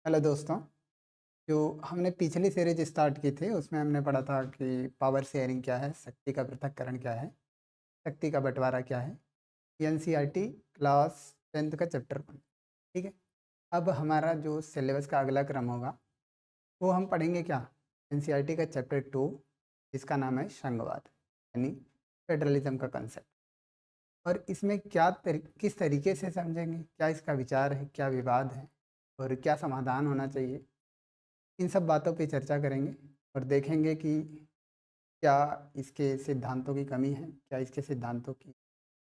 Hello दोस्तों। जो हमने पिछली सीरीज स्टार्ट की थी उसमें हमने पढ़ा था कि पावर शेयरिंग क्या है, शक्ति का पृथक्करण क्या है, शक्ति का बंटवारा क्या है। एनसीईआरटी क्लास 10th का चैप्टर 1। ठीक है। अब हमारा जो सिलेबस का अगला क्रम होगा वो हम पढ़ेंगे क्या, एनसीईआरटी का चैप्टर 2 जिसका नाम है संघवाद यानी फेडरलिज्म का कंसेप्ट। और इसमें किस तरीके से समझेंगे, क्या इसका विचार है, क्या विवाद है और क्या समाधान होना चाहिए, इन सब बातों पे चर्चा करेंगे और देखेंगे कि क्या इसके सिद्धांतों की कमी है, क्या इसके सिद्धांतों की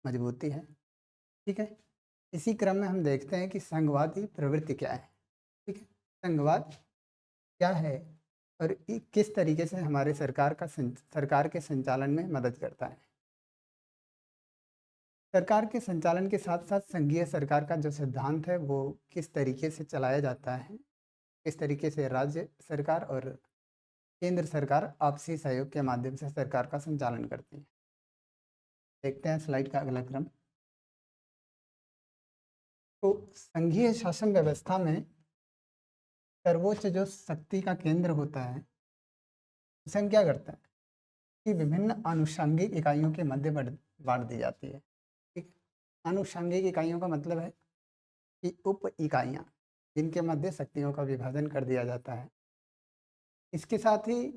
मजबूती है। ठीक है। इसी क्रम में हम देखते हैं कि संघवादी प्रवृत्ति क्या है। ठीक है। संघवाद क्या है और किस तरीके से हमारे सरकार के संचालन में मदद करता है। सरकार के संचालन के साथ साथ संघीय सरकार का जो सिद्धांत है वो किस तरीके से चलाया जाता है, किस तरीके से राज्य सरकार और केंद्र सरकार आपसी सहयोग के माध्यम से सरकार का संचालन करती है। देखते हैं स्लाइड का अगला क्रम। तो संघीय शासन व्यवस्था में सर्वोच्च जो शक्ति का केंद्र होता है उसे हम क्या करते हैं कि विभिन्न आनुषंगिक इकाइयों के मध्य बांट दी जाती है। ठीक है। आनुषंगिक इकाइयों का मतलब है कि उप इकाइयाँ जिनके मध्य शक्तियों का विभाजन कर दिया जाता है। इसके साथ ही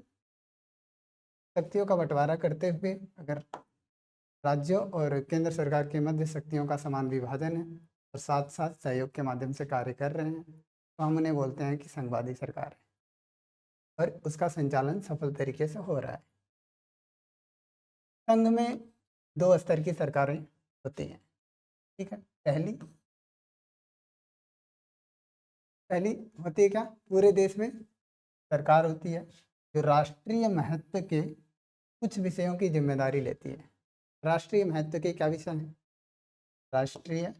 शक्तियों का बंटवारा करते हुए अगर राज्यों और केंद्र सरकार के मध्य शक्तियों का समान विभाजन है और साथ साथ सहयोग के माध्यम से कार्य कर रहे हैं तो हम उन्हें बोलते हैं कि संघवादी सरकार है और उसका संचालन सफल तरीके से हो रहा है। संघ में दो स्तर की सरकारें होती हैं। ठीक है। पहली पहली होती है क्या, पूरे देश में सरकार होती है जो राष्ट्रीय महत्व के कुछ विषयों की जिम्मेदारी लेती है। राष्ट्रीय महत्व के क्या विषय हैं? राष्ट्रीय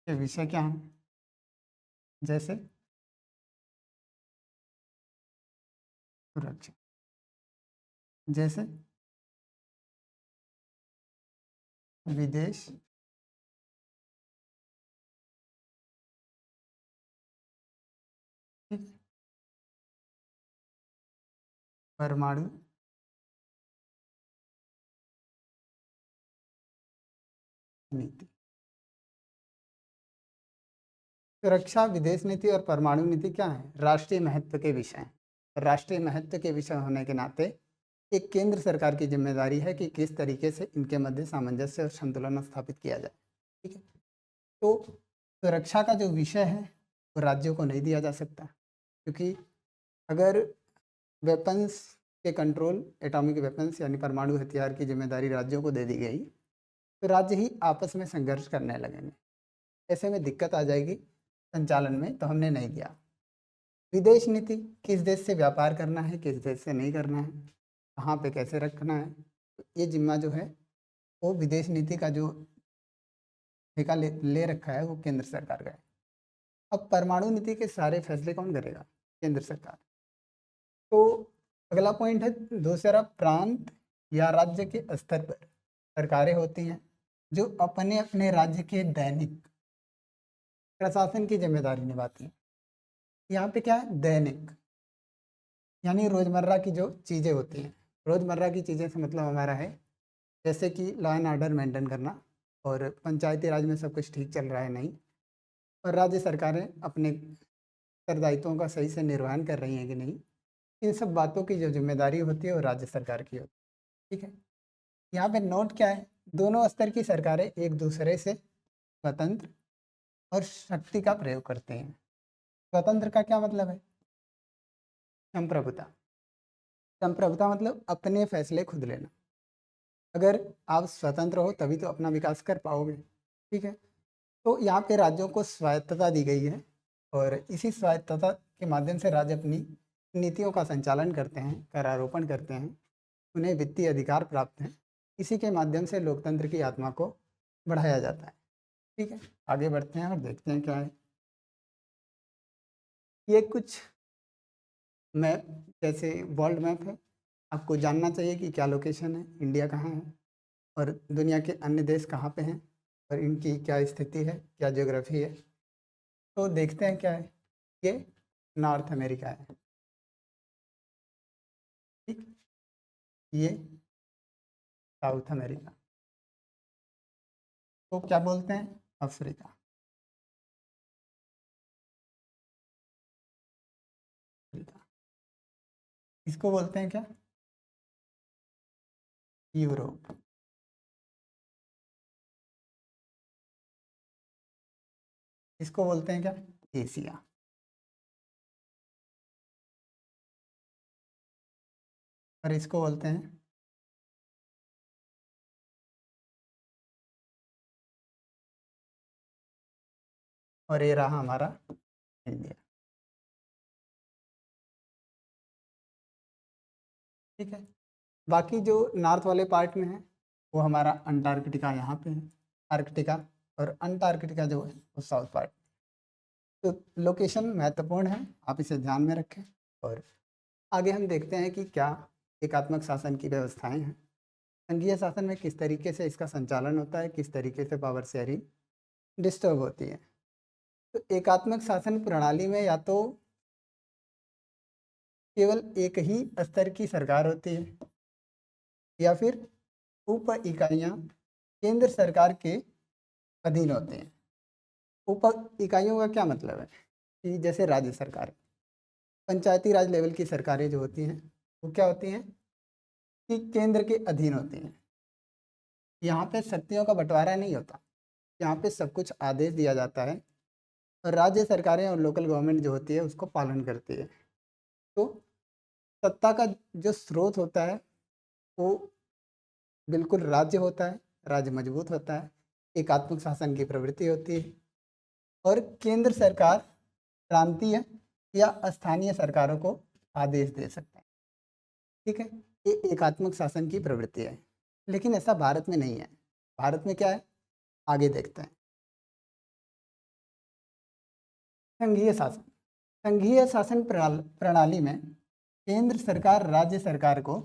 के विषय क्या हैं? जैसे सुरक्षा, जैसे विदेश, ठीक, परमाणु नीति। सुरक्षा, विदेश नीति और परमाणु नीति क्या है? राष्ट्रीय महत्व के विषय हैं। राष्ट्रीय महत्व के विषय होने के नाते एक केंद्र सरकार की जिम्मेदारी है कि किस तरीके से इनके मध्य सामंजस्य और संतुलन स्थापित किया जाए। ठीक है। तो सुरक्षा का जो विषय है वो राज्यों को नहीं दिया जा सकता, क्योंकि अगर वेपन्स के कंट्रोल, एटॉमिक वेपन्स यानी परमाणु हथियार की जिम्मेदारी राज्यों को दे दी गई तो राज्य ही आपस में संघर्ष करने लगेंगे। ऐसे में दिक्कत आ जाएगी संचालन में, तो हमने नहीं दिया। विदेश नीति, किस देश से व्यापार करना है, किस देश से नहीं करना है, कहाँ पे कैसे रखना है, तो ये जिम्मा जो है वो विदेश नीति का जो ठेका ले रखा है वो केंद्र सरकार का है। अब परमाणु नीति के सारे फैसले कौन करेगा? केंद्र सरकार। तो अगला पॉइंट है दूसरा, प्रांत या राज्य के स्तर पर सरकारें होती हैं जो अपने अपने राज्य के दैनिक प्रशासन की जिम्मेदारी निभाती हैं। यहाँ पे क्या है, दैनिक यानी रोजमर्रा की जो चीज़ें होती हैं। रोजमर्रा की चीज़ें से मतलब हमारा है जैसे कि लॉ एंड ऑर्डर मेंटेन करना और पंचायती राज में सब कुछ ठीक चल रहा है नहीं, और राज्य सरकारें अपने उत्तरदायित्वों का सही से निर्वहन कर रही हैं कि नहीं, इन सब बातों की जो जिम्मेदारी होती है वो राज्य सरकार की होती है। ठीक है। यहाँ पे नोट क्या है, दोनों स्तर की सरकारें एक दूसरे से स्वतंत्र और शक्ति का प्रयोग करते हैं। स्वतंत्र का क्या मतलब है? संप्रभुता। संप्रभुता मतलब अपने फैसले खुद लेना। अगर आप स्वतंत्र हो तभी तो अपना विकास कर पाओगे। ठीक है। तो यहाँ पे राज्यों को स्वायत्तता दी गई है और इसी स्वायत्तता के माध्यम से राज्य अपनी नीतियों का संचालन करते हैं, करारोपण करते हैं, उन्हें वित्तीय अधिकार प्राप्त हैं। इसी के माध्यम से लोकतंत्र की आत्मा को बढ़ाया जाता है। ठीक है। आगे बढ़ते हैं और देखते हैं क्या है। ये कुछ मैप, जैसे वर्ल्ड मैप है, आपको जानना चाहिए कि क्या लोकेशन है, इंडिया कहाँ है और दुनिया के अन्य देश कहाँ पे हैं और इनकी क्या स्थिति है, क्या ज्योग्राफी है। तो देखते हैं क्या है। ये नॉर्थ अमेरिका है, ठीक। ये साउथ अमेरिका, तो क्या बोलते हैं, अफ्रीका। अफ्रीका, इसको बोलते हैं क्या, यूरोप। इसको बोलते हैं क्या, एशिया। और इसको बोलते हैं, और ये रहा हमारा इंडिया, ठीक है। बाकी जो नॉर्थ वाले पार्ट में है वो हमारा अंटार्कटिका यहाँ पे है, आर्कटिका, और अंटार्कटिका जो है वो साउथ पार्ट। तो लोकेशन महत्वपूर्ण है, आप इसे ध्यान में रखें। और आगे हम देखते हैं कि क्या एकात्मक शासन की व्यवस्थाएं हैं, संघीय शासन में किस तरीके से इसका संचालन होता है, किस तरीके से पावर शेयरिंग डिस्टर्ब होती है। तो एकात्मक शासन प्रणाली में या तो केवल एक ही स्तर की सरकार होती है या फिर उप इकाइयाँ केंद्र सरकार के अधीन होते हैं। उप इकाइयों का क्या मतलब है कि जैसे राज्य सरकार, पंचायती राज लेवल की सरकारें जो होती हैं वो क्या होती हैं कि केंद्र के अधीन होती हैं। यहाँ पे शक्तियों का बंटवारा नहीं होता, यहाँ पे सब कुछ आदेश दिया जाता है और राज्य सरकारें और लोकल गवर्नमेंट जो होती है उसको पालन करती है। तो सत्ता का जो स्रोत होता है वो बिल्कुल राज्य होता है, राज्य मजबूत होता है, एकात्मक शासन की प्रवृत्ति होती है। और केंद्र सरकार प्रांतीय या स्थानीय सरकारों को आदेश दे सकते हैं, ठीक है। ये एकात्मक शासन की प्रवृत्ति है, लेकिन ऐसा भारत में नहीं है। भारत में क्या है, आगे देखते हैं। संघीय शासन, संघीय शासन प्रणाली में केंद्र सरकार राज्य सरकार को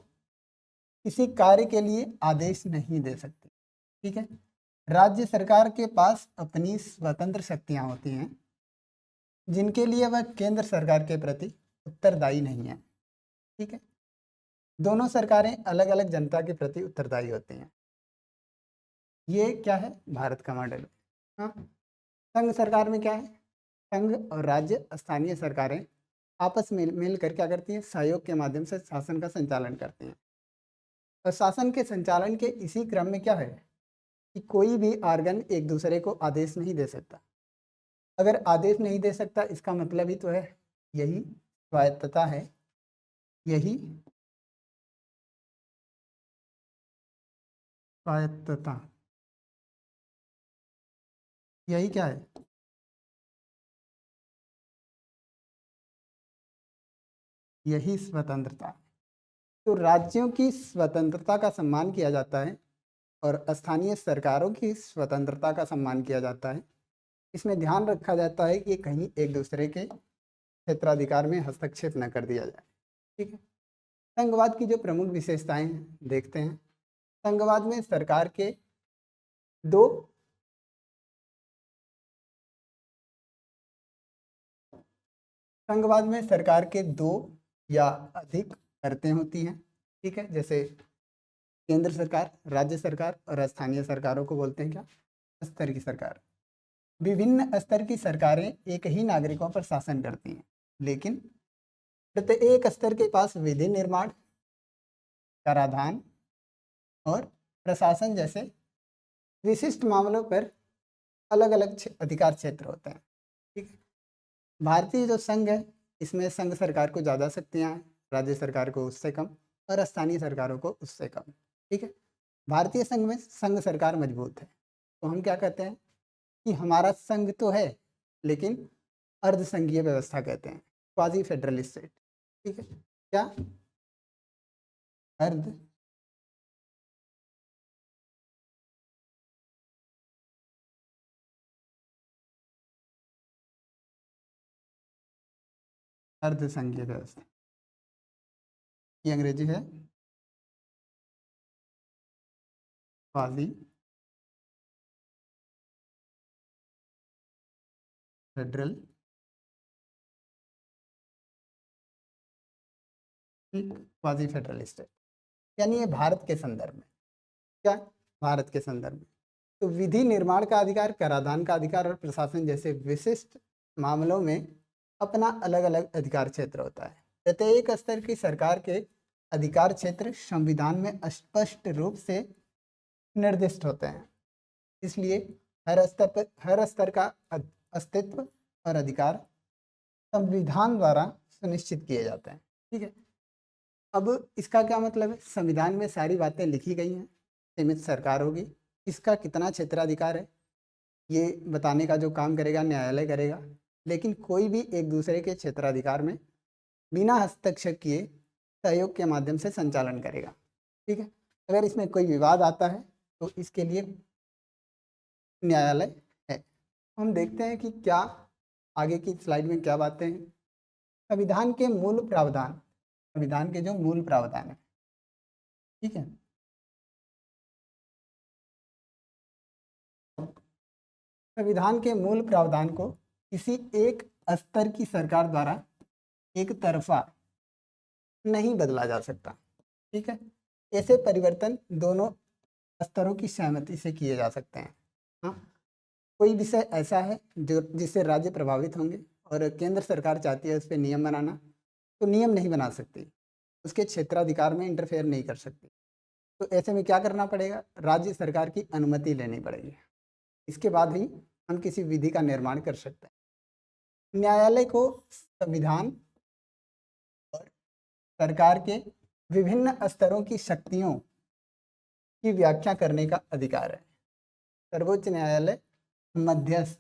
किसी कार्य के लिए आदेश नहीं दे सकती, ठीक है। राज्य सरकार के पास अपनी स्वतंत्र शक्तियां होती हैं जिनके लिए वह केंद्र सरकार के प्रति उत्तरदायी नहीं है, ठीक है। दोनों सरकारें अलग अलग जनता के प्रति उत्तरदायी होती हैं। ये क्या है, भारत का मॉडल। हाँ, संघ सरकार में क्या है, संघ और राज्य स्थानीय सरकारें आपस में मिलकर क्या करती हैं, सहयोग के माध्यम से शासन का संचालन करती हैं। और शासन के संचालन के इसी क्रम में क्या है कि कोई भी ऑर्गन एक दूसरे को आदेश नहीं दे सकता। अगर आदेश नहीं दे सकता इसका मतलब ही तो है, यही स्वायत्तता है, यही स्वायत्तता, यही क्या है, यही स्वतंत्रता। तो राज्यों की स्वतंत्रता का सम्मान किया जाता है और स्थानीय सरकारों की स्वतंत्रता का सम्मान किया जाता है। इसमें ध्यान रखा जाता है कि कहीं एक दूसरे के क्षेत्राधिकार में हस्तक्षेप न कर दिया जाए, ठीक है। संघवाद की जो प्रमुख विशेषताएं हैं देखते हैं। संघवाद में सरकार के दो संघवाद में सरकार के दो या अधिक परतें होती हैं, ठीक है। जैसे केंद्र सरकार, राज्य सरकार और स्थानीय सरकारों को बोलते हैं क्या, स्तर की सरकार। विभिन्न स्तर की सरकारें एक ही नागरिकों पर शासन करती हैं, लेकिन प्रत्येक स्तर के पास विधि निर्माण, कराधान और प्रशासन जैसे विशिष्ट मामलों पर अलग अलग अधिकार क्षेत्र होते हैं, ठीक है। भारतीय जो संघ है इसमें संघ सरकार को ज़्यादा शक्तियाँ हैं, राज्य सरकार को उससे कम और स्थानीय सरकारों को उससे कम, ठीक है। भारतीय संघ में संघ सरकार मजबूत है, तो हम क्या कहते हैं कि हमारा संघ तो है लेकिन अर्ध संघीय व्यवस्था कहते हैं, क्वाजी फेडरल स्टेट, ठीक है। क्या, अर्ध अर्ध संघीय व्यवस्था, ये अंग्रेजी है quasi federal quasi federal state, यानी ये भारत के संदर्भ में, क्या भारत के संदर्भ में। तो विधि निर्माण का अधिकार, कराधान का अधिकार और प्रशासन जैसे विशिष्ट मामलों में अपना अलग अलग अधिकार क्षेत्र होता है। प्रत्येक स्तर की सरकार के अधिकार क्षेत्र संविधान में स्पष्ट रूप से निर्दिष्ट होते हैं, इसलिए हर स्तर का अस्तित्व और अधिकार संविधान द्वारा सुनिश्चित किए जाते हैं। ठीक है, अब इसका क्या मतलब है, संविधान में सारी बातें लिखी गई हैं, सीमित सरकार होगी, इसका कितना क्षेत्राधिकार है ये बताने का जो काम करेगा न्यायालय करेगा, लेकिन कोई भी एक दूसरे के क्षेत्राधिकार में बिना हस्तक्षेप किए सहयोग के माध्यम से संचालन करेगा। ठीक है, अगर इसमें कोई विवाद आता है तो इसके लिए न्यायालय है। हम देखते हैं कि क्या आगे की स्लाइड में क्या बातें हैं। संविधान के मूल प्रावधान, संविधान के जो मूल प्रावधान है, ठीक है, संविधान के मूल प्रावधान को किसी एक स्तर की सरकार द्वारा एक तरफा नहीं बदला जा सकता। ठीक है, ऐसे परिवर्तन दोनों स्तरों की सहमति से किए जा सकते हैं। हाँ, कोई विषय ऐसा है जो जिससे राज्य प्रभावित होंगे और केंद्र सरकार चाहती है उस पर नियम बनाना, तो नियम नहीं बना सकती, उसके क्षेत्राधिकार में इंटरफेयर नहीं कर सकती। तो ऐसे में क्या करना पड़ेगा, राज्य सरकार की अनुमति लेनी पड़ेगी, इसके बाद ही हम किसी विधि का निर्माण कर सकते हैं। न्यायालय को संविधान और सरकार के विभिन्न स्तरों की शक्तियों की व्याख्या करने का अधिकार है। सर्वोच्च न्यायालय मध्यस्थ,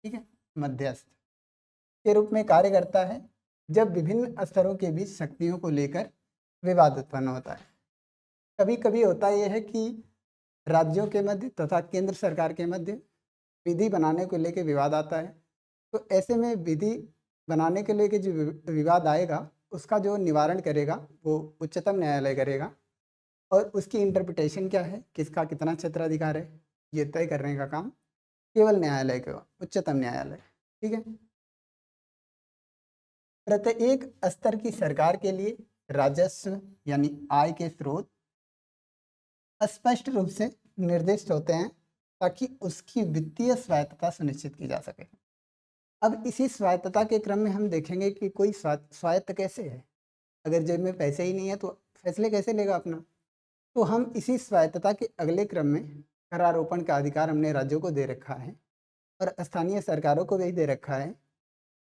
ठीक है, मध्यस्थ के रूप में कार्य करता है जब विभिन्न स्तरों के बीच शक्तियों को लेकर विवाद उत्पन्न होता है। कभी कभी होता यह है कि राज्यों के मध्य तथा केंद्र सरकार के मध्य विधि बनाने को लेकर विवाद आता है, तो ऐसे में विधि बनाने के लेकर जो विवाद आएगा उसका जो निवारण करेगा वो उच्चतम न्यायालय करेगा, और उसकी इंटरप्रिटेशन क्या है, किसका कितना क्षेत्राधिकार है, ये तय करने का काम केवल न्यायालय का, उच्चतम न्यायालय। ठीक है, प्रत्येक स्तर की सरकार के लिए राजस्व यानी आय के स्रोत स्पष्ट रूप से निर्दिष्ट होते हैं ताकि उसकी वित्तीय स्वायत्तता सुनिश्चित की जा सके। अब इसी स्वायत्तता के क्रम में हम देखेंगे कि कोई स्वायत्त कैसे है, अगर जेब में पैसे ही नहीं है तो फैसले कैसे लेगा अपना। तो हम इसी स्वायत्तता के अगले क्रम में करारोपण का अधिकार हमने राज्यों को दे रखा है और स्थानीय सरकारों को भी दे रखा है।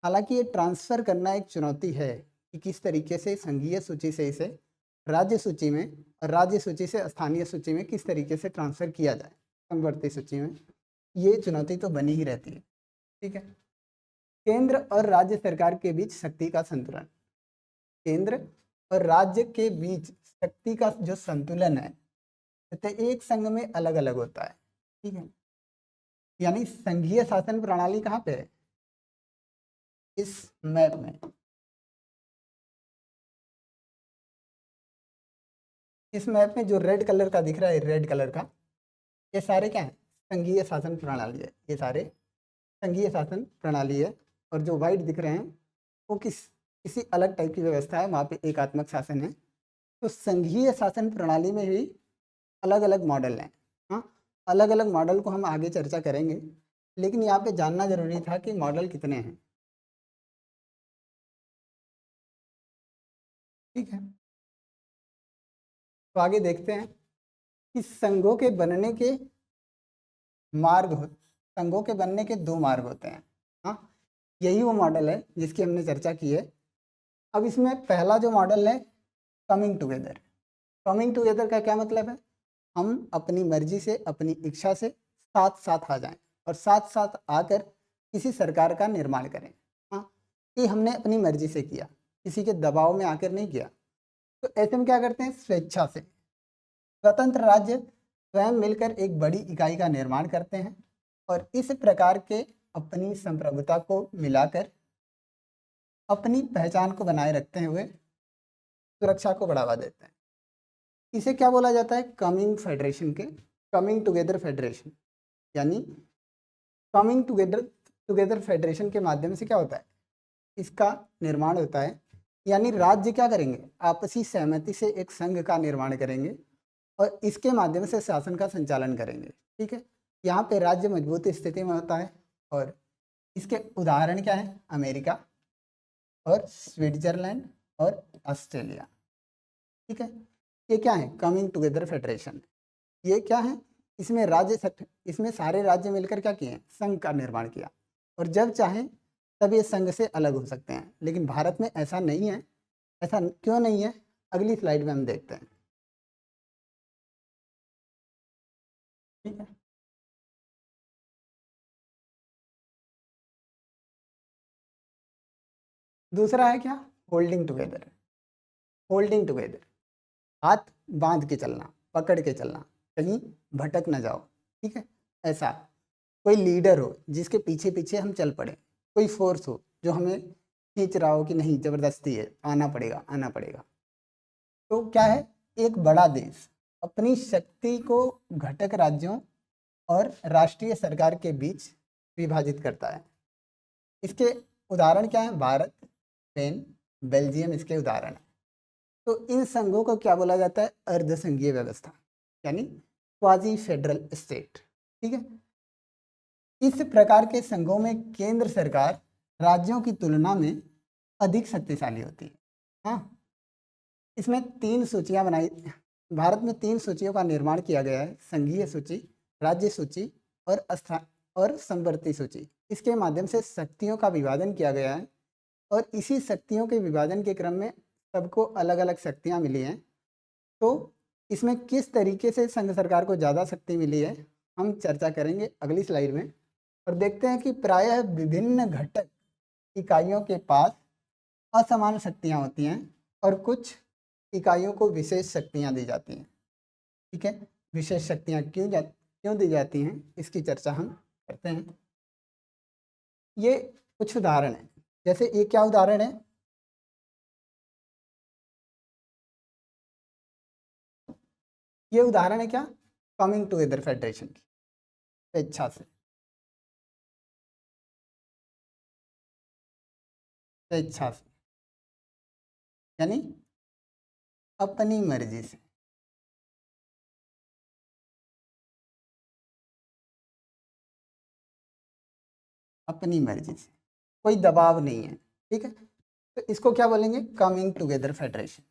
हालांकि ये ट्रांसफ़र करना एक चुनौती है कि किस तरीके से संघीय सूची से इसे राज्य सूची में और राज्य सूची से स्थानीय सूची में किस तरीके से ट्रांसफ़र किया जाए समवर्ती सूची में, ये चुनौती तो बनी ही रहती है। ठीक है, केंद्र और राज्य सरकार के बीच शक्ति का संतुलन, केंद्र और राज्य के बीच शक्ति का जो संतुलन है एक संघ में अलग अलग होता है। ठीक है, यानी संघीय शासन प्रणाली कहाँ पे है, इस मैप में, इस मैप में जो रेड कलर का दिख रहा है, रेड कलर का, ये सारे क्या है, संघीय शासन प्रणाली है, ये सारे संघीय शासन प्रणाली है। और जो वाइट दिख रहे हैं वो किसी अलग टाइप की व्यवस्था है, वहाँ पे एकात्मक शासन है। तो संघीय शासन प्रणाली में भी अलग अलग मॉडल हैं। हाँ, अलग अलग मॉडल को हम आगे चर्चा करेंगे, लेकिन यहाँ पे जानना जरूरी था कि मॉडल कितने हैं। ठीक है, तो आगे देखते हैं कि संघों के बनने के संघों के बनने के दो मार्ग होते हैं। हाँ, यही वो मॉडल है जिसकी हमने चर्चा की है। अब इसमें पहला जो मॉडल है कमिंग टुगेदर। कमिंग टुगेदर का क्या मतलब है, हम अपनी मर्जी से अपनी इच्छा से साथ साथ आ जाएं और साथ साथ आकर किसी सरकार का निर्माण करें। हाँ, ये हमने अपनी मर्जी से किया, किसी के दबाव में आकर नहीं किया। तो ऐसे में क्या करते हैं, स्वेच्छा से स्वतंत्र राज्य स्वयं मिलकर एक बड़ी इकाई का निर्माण करते हैं और इस प्रकार के अपनी संप्रभुता को मिलाकर अपनी पहचान को बनाए रखते हुए सुरक्षा को बढ़ावा देते हैं। इसे क्या बोला जाता है? Coming together federation. यानी कमिंग टुगेदर फेडरेशन के माध्यम से क्या होता है? इसका निर्माण होता है, यानी राज्य क्या करेंगे? आपसी सहमति से एक संघ का निर्माण करेंगे और इसके माध्यम से शासन का संचालन करेंगे। ठीक है, यहाँ पे राज्य मजबूत स्थिति में होता है और इसके उदाहरण क्या है? अमेरिका और स्विट्जरलैंड और ऑस्ट्रेलिया। ठीक है, ये क्या है? Coming together federation. ये क्या है? इसमें सारे राज्य मिलकर क्या किए? संघ का निर्माण किया और जब चाहें तब ये संघ से अलग हो सकते हैं। लेकिन भारत में ऐसा नहीं है। ऐसा क्यों नहीं है? अगली स्लाइड में हम देखते हैं। ठीक है, दूसरा है क्या? Holding together. होल्डिंग टुगेदर, हाथ बांध के चलना, पकड़ के चलना, कहीं भटक ना जाओ। ठीक है, ऐसा कोई लीडर हो जिसके पीछे पीछे हम चल पड़े, कोई फोर्स हो जो हमें खींच रहा हो कि नहीं जबरदस्ती है, आना पड़ेगा आना पड़ेगा। तो क्या है? एक बड़ा देश अपनी शक्ति को घटक राज्यों और राष्ट्रीय सरकार के बीच विभाजित करता है। इसके उदाहरण क्या है? भारत, स्पेन, बेल्जियम इसके उदाहरण है। तो इन संघों को क्या बोला जाता है? अर्धसंघीय व्यवस्था, यानी क्वाजी फेडरल स्टेट। ठीक है, इस प्रकार के संघों में केंद्र सरकार राज्यों की तुलना में अधिक शक्तिशाली होती है। हाँ, इसमें 3 सूचियां बनाई। भारत में 3 सूचियों का निर्माण किया गया है: संघीय सूची, राज्य सूची और समवर्ती सूची। इसके माध्यम से शक्तियों का विभाजन किया गया है और इसी शक्तियों के विभाजन के क्रम में सबको अलग अलग शक्तियां मिली हैं। तो इसमें किस तरीके से संघ सरकार को ज़्यादा शक्ति मिली है हम चर्चा करेंगे अगली स्लाइड में। और देखते हैं कि प्रायः विभिन्न घटक इकाइयों के पास असमान शक्तियाँ होती हैं और कुछ इकाइयों को विशेष शक्तियाँ दी जाती हैं। ठीक है, विशेष शक्तियाँ क्यों दी जाती हैं इसकी चर्चा हम करते हैं। ये कुछ उदाहरण हैं, जैसे ये क्या उदाहरण है? ये उदाहरण है क्या? कमिंग टुगेदर फेडरेशन की, स्वेच्छा से, स्वेच्छा से यानी अपनी मर्जी से। अपनी मर्जी से, कोई दबाव नहीं है। ठीक है, तो इसको क्या बोलेंगे? Coming together federation.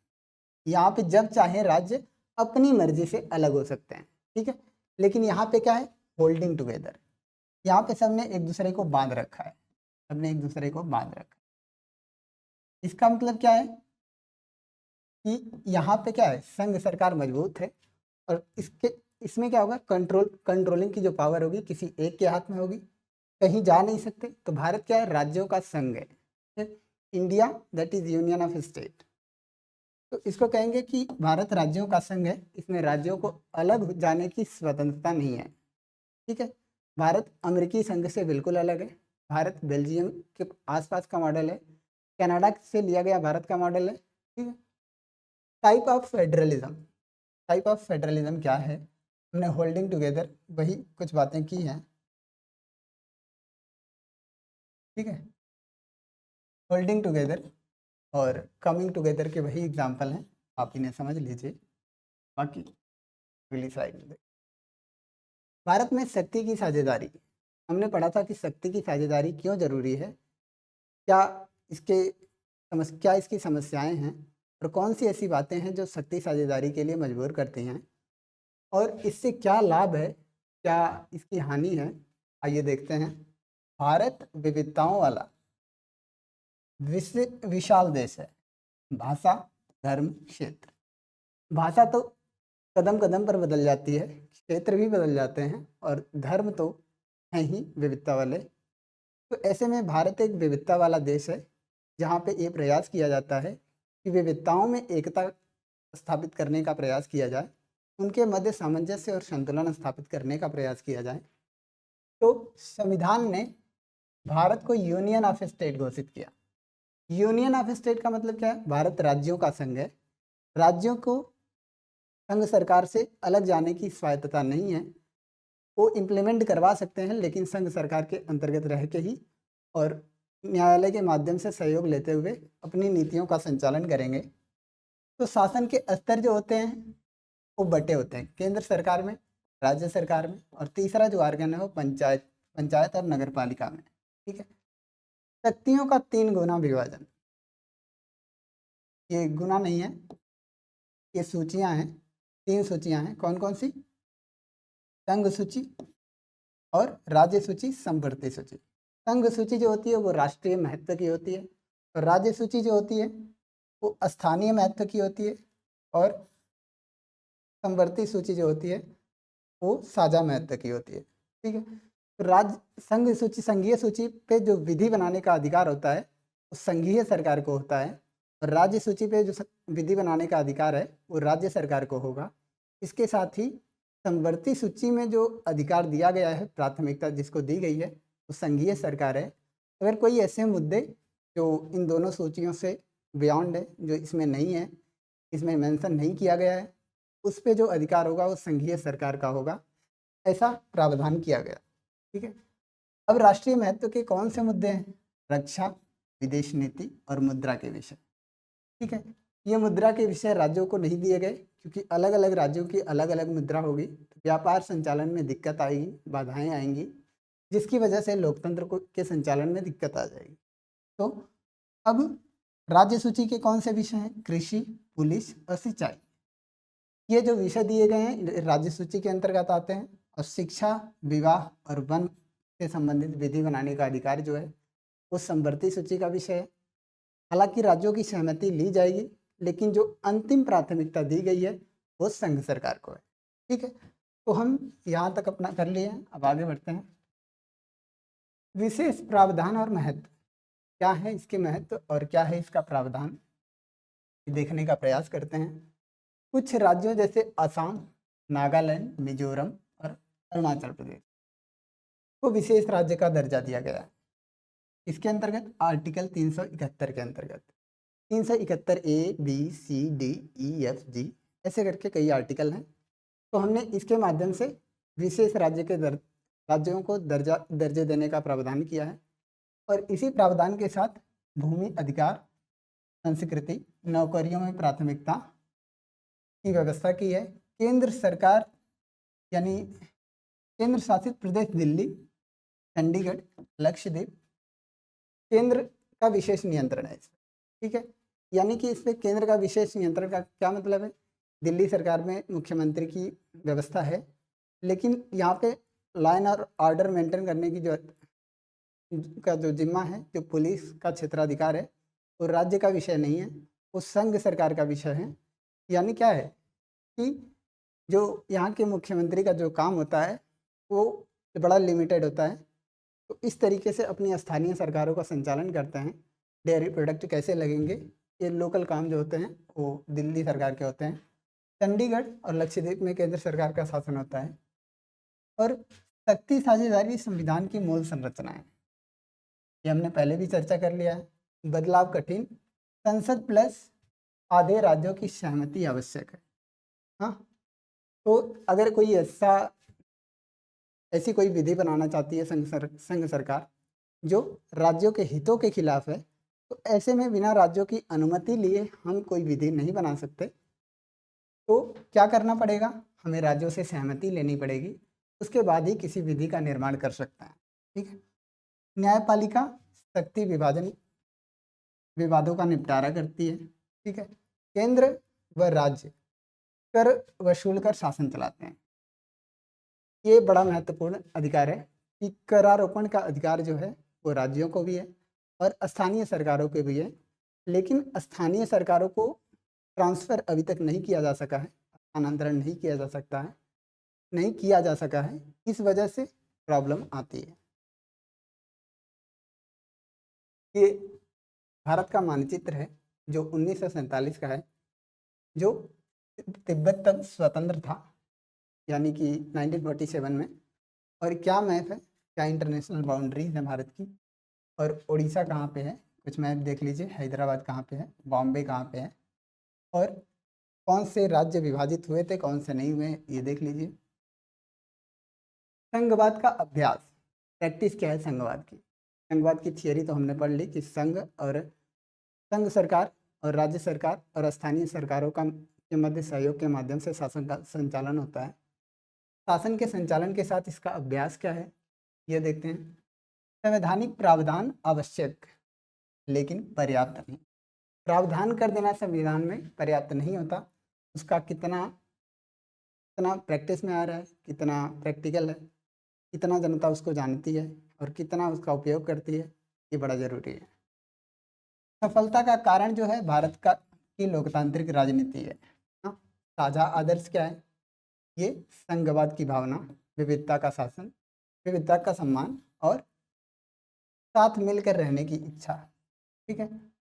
यहाँ पे जब चाहे राज्य अपनी मर्जी से अलग हो सकते हैं। ठीक है, लेकिन यहाँ पे क्या है? Holding together. यहाँ पे सबने एक दूसरे को बांध रखा है, सबने एक दूसरे को बांध रखा है। इसका मतलब क्या है कि यहाँ पे क्या है? संघ सरकार मजबूत है और इसमें क्या होगा? कंट्रोलिंग की जो पावर होगी किसी एक के हाथ में होगी, कहीं जा नहीं सकते। तो भारत क्या है? राज्यों का संघ है। India that is union of state. तो इसको कहेंगे कि भारत राज्यों का संघ है, इसमें राज्यों को अलग जाने की स्वतंत्रता नहीं है। ठीक है, भारत अमेरिकी संघ से बिल्कुल अलग है। भारत बेल्जियम के आसपास का मॉडल है, कनाडा से लिया गया भारत का मॉडल है। ठीक है, type of federalism. Type of federalism क्या है? हमने होल्डिंग टुगेदर वही कुछ बातें की हैं। ठीक है, होल्डिंग टुगेदर और कमिंग टुगेदर के वही एग्जाम्पल हैं, आप इन्हें समझ लीजिए। बाकी अगली स्लाइड में भारत में शक्ति की साझेदारी। हमने पढ़ा था कि शक्ति की साझेदारी क्यों जरूरी है, क्या क्या इसकी समस्याएं हैं और कौन सी ऐसी बातें हैं जो शक्ति साझेदारी के लिए मजबूर करती हैं और इससे क्या लाभ है, क्या इसकी हानि है। आइए देखते हैं। भारत विविधताओं वाला विशाल देश है। भाषा, धर्म, क्षेत्र। भाषा तो कदम कदम पर बदल जाती है, क्षेत्र भी बदल जाते हैं और धर्म तो हैं ही विविधता वाले। तो ऐसे में भारत एक विविधता वाला देश है जहाँ पे ये प्रयास किया जाता है कि विविधताओं में एकता स्थापित करने का प्रयास किया जाए, उनके मध्य सामंजस्य और संतुलन स्थापित करने का प्रयास किया जाए। तो संविधान ने भारत को यूनियन ऑफ स्टेट घोषित किया। यूनियन ऑफ स्टेट का मतलब क्या है? भारत राज्यों का संघ है राज्यों को संघ सरकार से अलग जाने की स्वायत्तता नहीं है। वो इम्प्लीमेंट करवा सकते हैं, लेकिन संघ सरकार के अंतर्गत रह के ही और न्यायालय के माध्यम से सहयोग लेते हुए अपनी नीतियों का संचालन करेंगे। तो शासन के स्तर जो होते हैं वो बटे होते हैं, केंद्र सरकार में, राज्य सरकार में, और तीसरा जो ऑर्गन है वो पंचायत पंचायत और नगर पालिका में। ठीक है। शक्तियों का 3 गुना विभाजन, ये गुना नहीं है, ये सूचियां हैं, 3 सूचियां हैं। कौन कौन सी? संघ सूची और राज्य सूची, संवर्ती सूची। संघ सूची जो होती है वो राष्ट्रीय महत्व की होती है, और राज्य सूची जो होती है वो स्थानीय महत्व की होती है, और संवर्ती सूची जो होती है वो साझा महत्व की होती है। ठीक है। तो राज्य संघ सूची, संघीय सूची पे जो विधि बनाने का अधिकार होता है वो संघीय सरकार को होता है, और राज्य सूची पे जो विधि बनाने का अधिकार है वो राज्य सरकार को होगा। इसके साथ ही संवर्ती सूची में जो अधिकार दिया गया है, प्राथमिकता जिसको दी गई है वो संघीय सरकार है। अगर कोई ऐसे मुद्दे जो इन दोनों सूचियों से बियॉन्ड है, जो इसमें नहीं है, इसमें मेंशन नहीं किया गया है, उस पे जो अधिकार होगा वो संघीय सरकार का होगा, ऐसा प्रावधान किया गया। ठीक है। अब राष्ट्रीय महत्व के कौन से मुद्दे हैं? रक्षा, विदेश नीति और मुद्रा के विषय। ठीक है। ये मुद्रा के विषय राज्यों को नहीं दिए गए, क्योंकि अलग अलग राज्यों की अलग अलग मुद्रा होगी, तो व्यापार संचालन में दिक्कत आएगी, बाधाएं आएंगी, जिसकी वजह से लोकतंत्र को के संचालन में दिक्कत आ जाएगी। तो अब राज्य सूची के कौन से विषय हैं? कृषि, पुलिस और सिंचाई। ये जो विषय दिए गए हैं राज्य सूची के अंतर्गत आते हैं। और शिक्षा, विवाह और वन से संबंधित विधि बनाने का अधिकार जो है वो संवर्ती सूची का विषय है। हालांकि राज्यों की सहमति ली जाएगी, लेकिन जो अंतिम प्राथमिकता दी गई है वो संघ सरकार को है। ठीक है। तो हम यहाँ तक अपना कर लिए हैं, अब आगे बढ़ते हैं। विशेष प्रावधान और महत्व क्या है, इसके महत्व और क्या है इसका प्रावधान, देखने का प्रयास करते हैं। कुछ राज्यों जैसे असम, नागालैंड, मिजोरम और अरुणाचल प्रदेश को विशेष राज्य का दर्जा दिया गया है। इसके अंतर्गत आर्टिकल 371 के अंतर्गत 371 ए, बी, सी, डी, ई, एफ, जी ऐसे करके कई आर्टिकल हैं। तो हमने इसके माध्यम से विशेष राज्य के राज्यों को दर्जे देने का प्रावधान किया है। और इसी प्रावधान के साथ भूमि अधिकार, संस्कृति, नौकरियों में प्राथमिकता की व्यवस्था की है। केंद्र सरकार यानी केंद्र शासित प्रदेश दिल्ली, चंडीगढ़, लक्षद्वीप, केंद्र का विशेष नियंत्रण है इसमें। ठीक है। यानी कि इसमें केंद्र का विशेष नियंत्रण का क्या मतलब है? दिल्ली सरकार में मुख्यमंत्री की व्यवस्था है, लेकिन यहाँ पे लाइन और ऑर्डर मेंटेन करने की जो जिम्मा है, जो पुलिस का क्षेत्राधिकार है, वो राज्य का विषय नहीं है, वो संघ सरकार का विषय है। यानी क्या है कि जो यहाँ के मुख्यमंत्री का जो काम होता है वो बड़ा लिमिटेड होता है। तो इस तरीके से अपनी स्थानीय सरकारों का संचालन करते हैं। डेयरी प्रोडक्ट कैसे लगेंगे, ये लोकल काम जो होते हैं वो दिल्ली सरकार के होते हैं। चंडीगढ़ और लक्षद्वीप में केंद्र सरकार का शासन होता है। और शक्ति साझेदारी संविधान की मूल संरचना है, ये हमने पहले भी चर्चा कर लिया है। बदलाव कठिन, संसद प्लस आधे राज्यों की सहमति आवश्यक है। हाँ, तो अगर कोई ऐसी कोई विधि बनाना चाहती है संघ सरकार जो राज्यों के हितों के खिलाफ है, तो ऐसे में बिना राज्यों की अनुमति लिए हम कोई विधि नहीं बना सकते। तो क्या करना पड़ेगा? हमें राज्यों से सहमति लेनी पड़ेगी, उसके बाद ही किसी विधि का निर्माण कर सकता है। ठीक है। न्यायपालिका शक्ति विभाजन विवादों का निपटारा करती है। ठीक है। केंद्र व राज्य कर वसूल कर शासन चलाते हैं। ये बड़ा महत्वपूर्ण अधिकार है कि करारोपण का अधिकार जो है वो राज्यों को भी है और स्थानीय सरकारों के भी है, लेकिन स्थानीय सरकारों को ट्रांसफ़र अभी तक नहीं किया जा सका है, स्थानांतरण नहीं किया जा सकता है, नहीं किया जा सका है, इस वजह से प्रॉब्लम आती है। ये भारत का मानचित्र है जो 1947 का है, जो तिब्बत तब स्वतंत्र था, यानी कि 1947 में। और क्या मैप है, क्या इंटरनेशनल बाउंड्रीज है भारत की, और उड़ीसा कहाँ पे है, कुछ मैप देख लीजिए, हैदराबाद कहाँ पे है, बॉम्बे कहाँ पे है, और कौन से राज्य विभाजित हुए थे, कौन से नहीं हुए, ये देख लीजिए। संघवाद का अभ्यास, प्रैक्टिस क्या है संघवाद की। संघवाद की थियरी तो हमने पढ़ ली कि संघ सरकार और राज्य सरकार और स्थानीय सरकारों का के मध्य सहयोग के माध्यम से शासन का संचालन होता है। शासन के संचालन के साथ इसका अभ्यास क्या है, ये देखते हैं। संवैधानिक प्रावधान आवश्यक लेकिन पर्याप्त नहीं। प्रावधान कर देना संविधान में पर्याप्त नहीं होता, उसका कितना कितना प्रैक्टिस में आ रहा है, कितना प्रैक्टिकल है, कितना जनता उसको जानती है और कितना उसका उपयोग करती है, ये बड़ा ज़रूरी है। सफलता का कारण जो है भारत का की लोकतांत्रिक राजनीति है। हाँ, साझा आदर्श क्या है, ये संघवाद की भावना, विविधता का शासन, विविधता का सम्मान और साथ मिलकर रहने की इच्छा। ठीक है,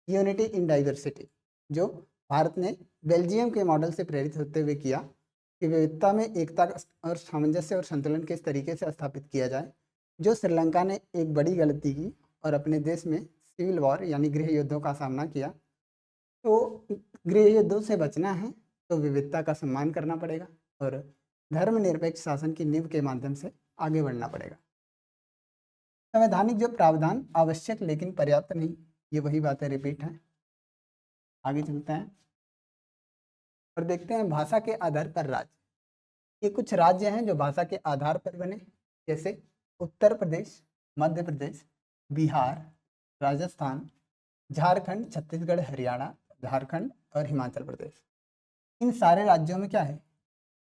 यूनिटी इन डाइवर्सिटी, जो भारत ने बेल्जियम के मॉडल से प्रेरित होते हुए किया कि विविधता में एकता और सामंजस्य और संतुलन किस तरीके से स्थापित किया जाए। जो श्रीलंका ने एक बड़ी गलती की और अपने देश में सिविल वॉर यानी गृह युद्धों का सामना किया, तो गृह युद्धों से बचना है तो विविधता का सम्मान करना पड़ेगा और धर्मनिरपेक्ष शासन की नींव के माध्यम से आगे बढ़ना पड़ेगा। संवैधानिक जो प्रावधान आवश्यक लेकिन पर्याप्त नहीं, ये वही बातें रिपीट हैं। आगे चलते हैं और देखते हैं भाषा के आधार पर राज्य। ये कुछ राज्य हैं जो भाषा के आधार पर बने, जैसे उत्तर प्रदेश, मध्य प्रदेश, बिहार, राजस्थान, झारखंड, छत्तीसगढ़, हरियाणा, झारखंड और हिमाचल प्रदेश। इन सारे राज्यों में क्या है,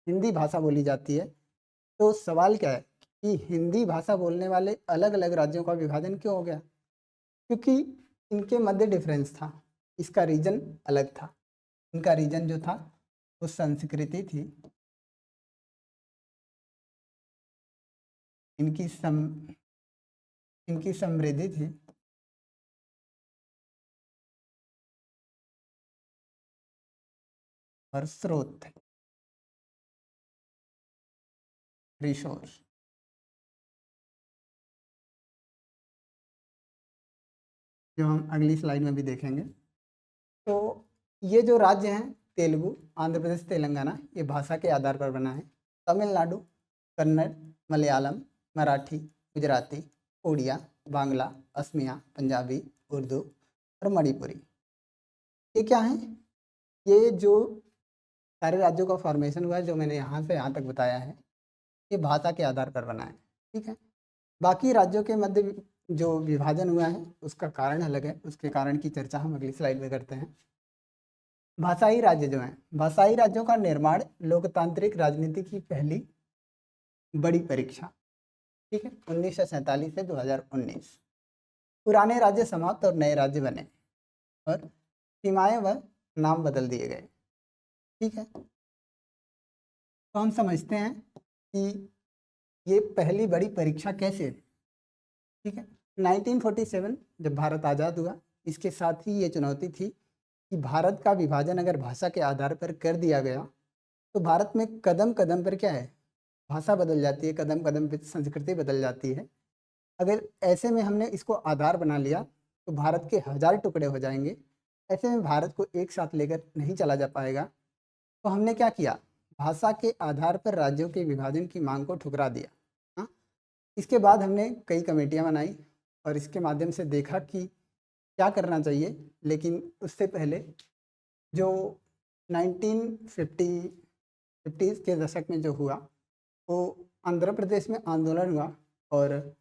हिंदी भाषा बोली जाती है। तो सवाल क्या है कि हिंदी भाषा बोलने वाले अलग अलग राज्यों का विभाजन क्यों हो गया? क्योंकि इनके मध्य डिफरेंस था, इसका रीजन अलग था। इनका रीजन जो था वो संस्कृति थी, इनकी समृद्धि थी, और स्रोत थे, रिसोर्स। जो हम अगली स्लाइड में भी देखेंगे। तो ये जो राज्य हैं, तेलुगु, आंध्र प्रदेश, तेलंगाना, ये भाषा के आधार पर बना है। तमिलनाडु, कन्नड़, मलयालम, मराठी, गुजराती, उड़िया, बांग्ला, असमिया, पंजाबी, उर्दू और मणिपुरी, ये क्या है, ये जो सारे राज्यों का फॉर्मेशन हुआ है, जो मैंने यहाँ से यहाँ तक बताया है, ये भाषा के आधार पर बना है। ठीक है, बाकी राज्यों के मध्य जो विभाजन हुआ है उसका कारण अलग है, उसके कारण की चर्चा हम अगली स्लाइड में करते हैं। भाषाई राज्य जो हैं, भाषाई राज्यों का निर्माण लोकतांत्रिक राजनीति की पहली बड़ी परीक्षा। ठीक है, 1947 से 2019। पुराने राज्य समाप्त और नए राज्य बने और सीमाएं व नाम बदल दिए गए। ठीक है, तो हम समझते हैं कि ये पहली बड़ी परीक्षा कैसे थी। ठीक है, 1947 जब भारत आज़ाद हुआ, इसके साथ ही ये चुनौती थी कि भारत का विभाजन अगर भाषा के आधार पर कर दिया गया तो भारत में कदम कदम पर क्या है, भाषा बदल जाती है, कदम कदम पर संस्कृति बदल जाती है। अगर ऐसे में हमने इसको आधार बना लिया तो भारत के 1000 टुकड़े हो जाएंगे। ऐसे में भारत को एक साथ लेकर नहीं चला जा पाएगा। तो हमने क्या किया, भाषा के आधार पर राज्यों के विभाजन की मांग को ठुकरा दिया। हाँ, इसके बाद हमने कई कमेटियां बनाई और इसके माध्यम से देखा कि क्या करना चाहिए। लेकिन उससे पहले जो 1950 के दशक में जो हुआ, वो आंध्र प्रदेश में आंदोलन हुआ और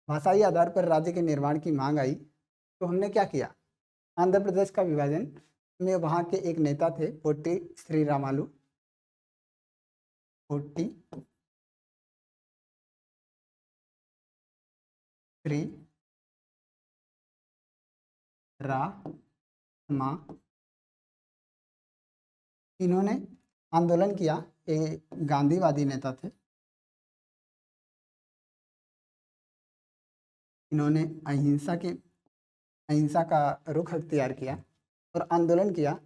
भाषाई आधार पर राज्य के निर्माण की मांग आई। तो हमने क्या किया, आंध्र प्रदेश का विभाजन में वहाँ के एक नेता थे पोट्टी श्रीरामालू, पोट्टी श्री रामा, इन्होंने आंदोलन किया, ये गांधीवादी नेता थे। इन्होंने अहिंसा का रुख अख्तियार किया और आंदोलन किया।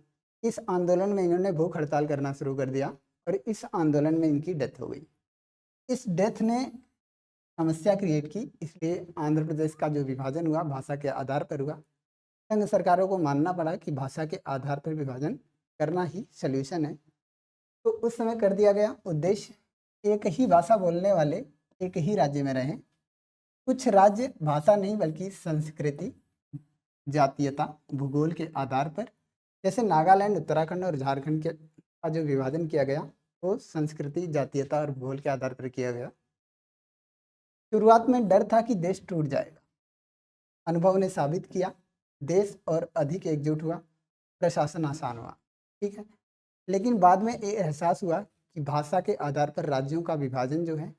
इस आंदोलन में इन्होंने भूख हड़ताल करना शुरू कर दिया और इस आंदोलन में इनकी डेथ हो गई। इस डेथ ने समस्या क्रिएट की, इसलिए आंध्र प्रदेश का जो विभाजन हुआ भाषा के आधार पर हुआ। संघ सरकारों को मानना पड़ा कि भाषा के आधार पर विभाजन करना ही सॉल्यूशन है। तो उस समय कर दिया गया उद्देश्य एक ही भाषा बोलने वाले एक ही राज्य में रहें। कुछ राज्य भाषा नहीं बल्कि संस्कृति, जातीयता, भूगोल के आधार पर, जैसे नागालैंड, उत्तराखंड और झारखंड के का जो विभाजन किया गया वो संस्कृति, जातीयता और भूगोल के आधार पर किया गया। शुरुआत में डर था कि देश टूट जाएगा। अनुभव ने साबित किया, देश और अधिक एकजुट हुआ, प्रशासन आसान हुआ। ठीक है, लेकिन बाद में ये एहसास हुआ कि भाषा के आधार पर राज्यों का विभाजन जो है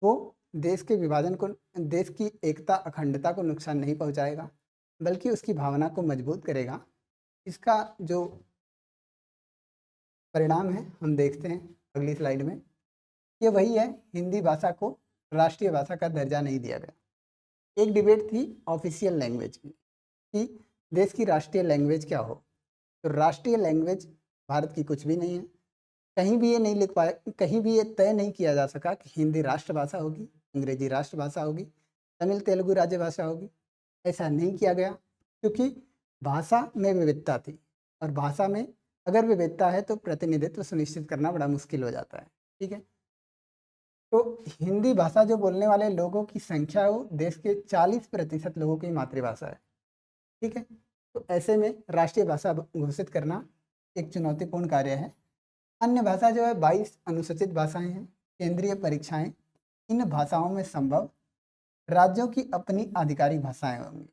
वो देश के विभाजन को, देश की एकता, अखंडता को नुकसान नहीं पहुंचाएगा बल्कि उसकी भावना को मजबूत करेगा। इसका जो परिणाम है हम देखते हैं अगली स्लाइड में। ये वही है, हिंदी भाषा को राष्ट्रीय भाषा का दर्जा नहीं दिया गया। एक डिबेट थी ऑफिशियल लैंग्वेज की कि देश की राष्ट्रीय लैंग्वेज क्या हो। तो राष्ट्रीय लैंग्वेज भारत की कुछ भी नहीं है। कहीं भी ये नहीं लिख पाए, कहीं भी ये तय नहीं किया जा सका कि हिंदी राष्ट्रभाषा होगी, अंग्रेजी राष्ट्रभाषा होगी, तमिल तेलुगु राज्य भाषा होगी। ऐसा नहीं किया गया क्योंकि भाषा में विविधता थी और भाषा में अगर विविधता है तो प्रतिनिधित्व सुनिश्चित करना बड़ा मुश्किल हो जाता है। ठीक है, तो हिंदी भाषा जो बोलने वाले लोगों की संख्या है वो देश के 40% लोगों की मातृभाषा है। ठीक है, तो ऐसे में राष्ट्रीय भाषा घोषित करना एक चुनौतीपूर्ण कार्य है। अन्य भाषा जो है 22 अनुसूचित भाषाएं हैं, केंद्रीय परीक्षाएं इन भाषाओं में संभव, राज्यों की अपनी आधिकारिक भाषाएं होंगी।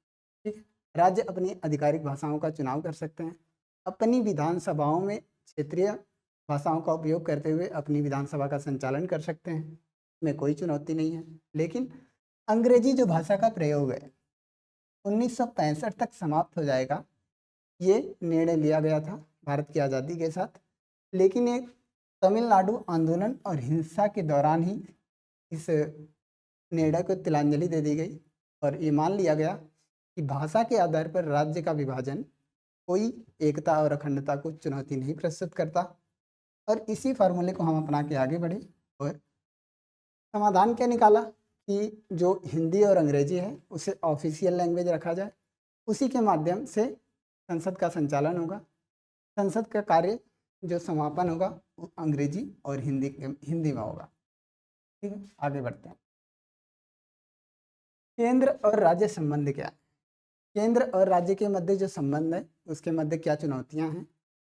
ठीक है, राज्य अपनी आधिकारिक भाषाओं का चुनाव कर सकते हैं, अपनी विधानसभाओं में क्षेत्रीय भाषाओं का उपयोग करते हुए अपनी विधानसभा का संचालन कर सकते हैं, में कोई चुनौती नहीं है। लेकिन अंग्रेजी जो भाषा का प्रयोग है 1965 तक समाप्त हो जाएगा, ये निर्णय लिया गया था भारत की आज़ादी के साथ। लेकिन एक तमिलनाडु आंदोलन और हिंसा के दौरान ही इस निर्णय को तिलांजलि दे दी गई और ये मान लिया गया कि भाषा के आधार पर राज्य का विभाजन कोई एकता और अखंडता को चुनौती नहीं प्रस्तुत करता। और इसी फार्मूले को हम अपना के आगे बढ़े और समाधान क्या निकाला कि जो हिंदी और अंग्रेजी है उसे ऑफिशियल लैंग्वेज रखा जाए, उसी के माध्यम से संसद का संचालन होगा, संसद का कार्य जो समापन होगा वो अंग्रेजी और हिंदी में होगा। ठीक है, आगे बढ़ते हैं। केंद्र और राज्य संबंध क्या है? केंद्र और राज्य के मध्य जो संबंध है उसके मध्य क्या चुनौतियां हैं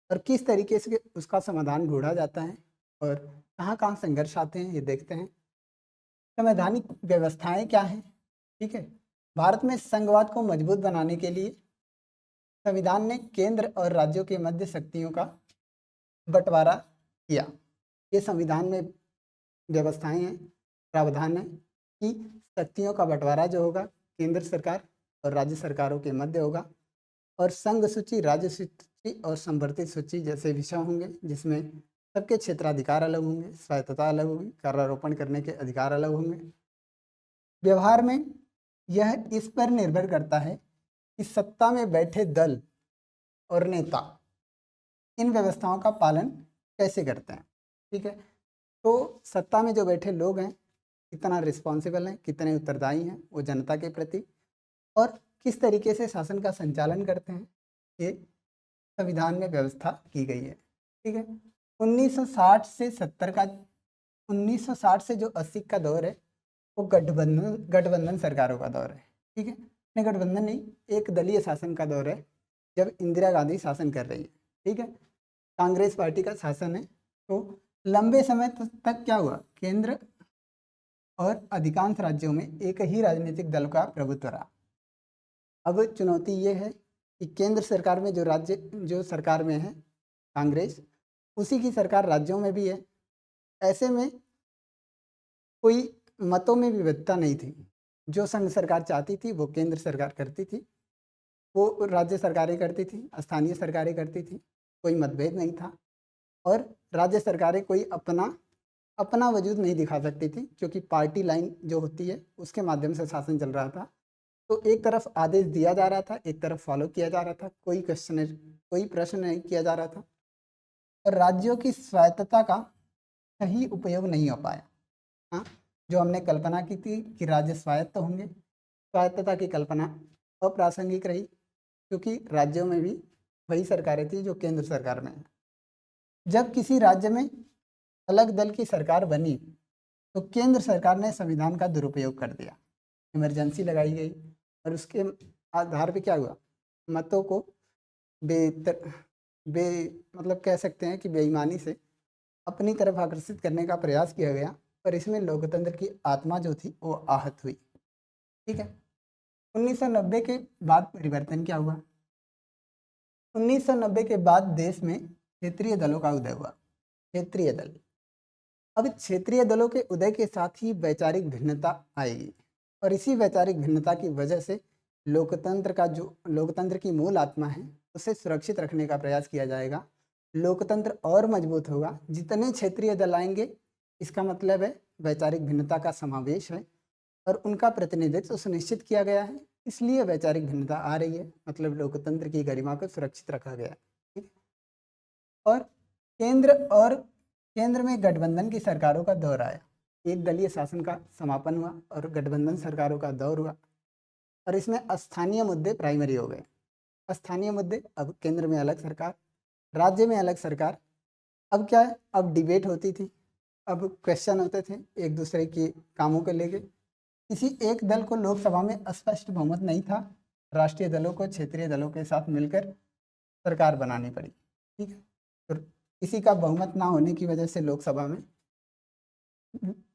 और किस तरीके से उसका समाधान ढूंढा जाता है और कहाँ कहाँ संघर्ष आते हैं, ये देखते हैं। संवैधानिक व्यवस्थाएं क्या हैं? ठीक है, भारत में संघवाद को मजबूत बनाने के लिए संविधान ने केंद्र और राज्यों के मध्य शक्तियों का बंटवारा किया। ये संविधान में व्यवस्थाएं हैं, प्रावधान है कि शक्तियों का बंटवारा जो होगा केंद्र सरकार और राज्य सरकारों के मध्य होगा और संघ सूची, राज्य सूची और संवर्धित सूची जैसे विषय होंगे जिसमें सबके क्षेत्राधिकार अलग होंगे, स्वायत्तता अलग होगी, कार्यारोपण करने के अधिकार अलग होंगे। व्यवहार में यह इस पर निर्भर करता है कि सत्ता में बैठे दल और नेता इन व्यवस्थाओं का पालन कैसे करते हैं। ठीक है, तो सत्ता में जो बैठे लोग हैं कितना रिस्पॉन्सिबल हैं, कितने उत्तरदायी हैं वो जनता के प्रति और किस तरीके से शासन का संचालन करते हैं, ये संविधान में व्यवस्था की गई है। ठीक है, 1960 से 70 का 1960 से जो 80 का दौर है वो गठबंधन सरकारों का दौर है। ठीक है, नहीं गठबंधन नहीं, एक दलीय शासन का दौर है जब इंदिरा गांधी शासन कर रही है। ठीक है, कांग्रेस पार्टी का शासन है। तो लंबे समय तक क्या हुआ, केंद्र और अधिकांश राज्यों में एक ही राजनीतिक दल का प्रभुत्व रहा। अब चुनौती ये है कि केंद्र सरकार में जो सरकार में है कांग्रेस, उसी की सरकार राज्यों में भी है। ऐसे में कोई मतों में विविधता नहीं थी। जो संघ सरकार चाहती थी वो केंद्र सरकार करती थी, वो राज्य सरकारें करती थी, स्थानीय सरकारें करती थी, कोई मतभेद नहीं था। और राज्य सरकारें कोई अपना वजूद नहीं दिखा सकती थी क्योंकि पार्टी लाइन जो होती है उसके माध्यम से शासन चल रहा था। तो एक तरफ आदेश दिया जा रहा था, एक तरफ फॉलो किया जा रहा था, कोई प्रश्न नहीं किया जा रहा था और राज्यों की स्वायत्तता का सही उपयोग नहीं हो पाया। हाँ, जो हमने कल्पना की थी कि राज्य स्वायत्त होंगे, स्वायत्तता की कल्पना अप्रासंगिक रही क्योंकि राज्यों में भी वही सरकारें थी जो केंद्र सरकार में है। जब किसी राज्य में अलग दल की सरकार बनी तो केंद्र सरकार ने संविधान का दुरुपयोग कर दिया, इमरजेंसी लगाई गई और उसके आधार पे क्या हुआ, मतों को बेतर बे मतलब कह सकते हैं कि बेईमानी से अपनी तरफ आकर्षित करने का प्रयास किया गया, पर इसमें लोकतंत्र की आत्मा जो थी वो आहत हुई। ठीक है। 1990 के बाद परिवर्तन क्या हुआ? 1990 के बाद देश में क्षेत्रीय दलों का उदय हुआ। क्षेत्रीय दल, अब क्षेत्रीय दलों के उदय के साथ ही वैचारिक भिन्नता आएगी और इसी वैचारिक भिन्नता की वजह से लोकतंत्र की मूल आत्मा है उसे सुरक्षित रखने का प्रयास किया जाएगा। लोकतंत्र और मजबूत होगा जितने क्षेत्रीय दल आएंगे, इसका मतलब है वैचारिक भिन्नता का समावेश है और उनका प्रतिनिधित्व सुनिश्चित किया गया है, इसलिए वैचारिक भिन्नता आ रही है, मतलब लोकतंत्र की गरिमा को सुरक्षित रखा गया है। ठीक है? और केंद्र में गठबंधन की सरकारों का दौर आया, एक दलीय शासन का समापन हुआ और गठबंधन सरकारों का दौर हुआ और इसमें स्थानीय मुद्दे प्राइमरी हो गए। स्थानीय मुद्दे, अब केंद्र में अलग सरकार, राज्य में अलग सरकार। अब क्या है, अब डिबेट होती थी, अब क्वेश्चन होते थे एक दूसरे के कामों को लेके। किसी एक दल को लोकसभा में स्पष्ट बहुमत नहीं था, राष्ट्रीय दलों को क्षेत्रीय दलों के साथ मिलकर सरकार बनानी पड़ी। ठीक है। तो किसी का बहुमत ना होने की वजह से लोकसभा में